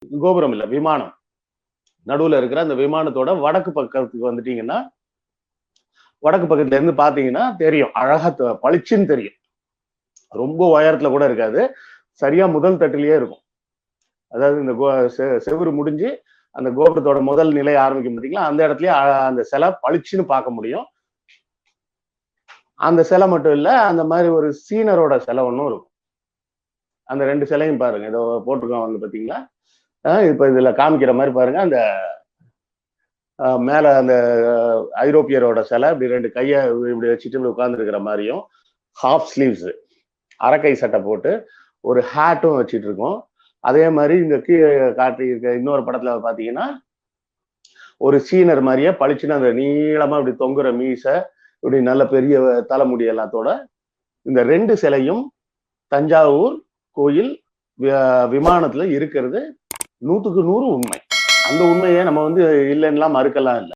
கோபுரம் இல்ல, விமானம். நடுவுல இருக்கிற அந்த விமானத்தோட வடக்கு பக்கத்துக்கு வந்துட்டீங்கன்னா, வடக்கு பக்கத்துல இருந்து பாத்தீங்கன்னா தெரியும். அழகா பளிச்சுன்னு தெரியும். ரொம்ப உயரத்துல கூட இருக்காது. சரியா முதல் தட்டிலேயே இருக்கும். அதாவது இந்த செவுரு முடிஞ்சு அந்த கோபுரத்தோட முதல் நிலை ஆரம்பிக்கும் பார்த்தீங்களா, அந்த இடத்துலயே அந்த சிலை பளிச்சுன்னு பார்க்க முடியும். அந்த சிலை மட்டும் இல்ல, அந்த மாதிரி ஒரு சீனரோட சிலை ஒண்ணும் இருக்கும். அந்த 2 சிலையும் பாருங்க. இதோ போட்டிருக்கோம் வந்து பார்த்தீங்களா? இப்ப இதுல காமிக்கிற மாதிரி பாருங்க. அந்த மேல அந்த ஐரோப்பியரோட சிலை இப்படி 2 கைய இப்படி வச்சுட்டு இப்படி உட்கார்ந்துருக்கிற மாதிரியும், ஹாஃப் ஸ்லீவ்ஸ் அரைக்கை சட்டை போட்டு ஒரு ஹேட்டும் வச்சுட்டு இருக்கோம். அதே மாதிரி இந்த கீழே காட்டியிருக்க இன்னொரு படத்துல பாத்தீங்கன்னா, ஒரு சீனர் மாதிரியே பளிச்சுன்னு அந்த நீளமா இப்படி தொங்குற மீசை, இப்படி நல்ல பெரிய தலைமுடி எல்லாத்தோட இந்த 2 சிலையும் தஞ்சாவூர் கோயில் விமானத்துல இருக்கிறது 100க்கு 100 உண்மை. அந்த உண்மையை நம்ம வந்து இல்லைன்னுலாம் மறுக்கலாம் இல்லை.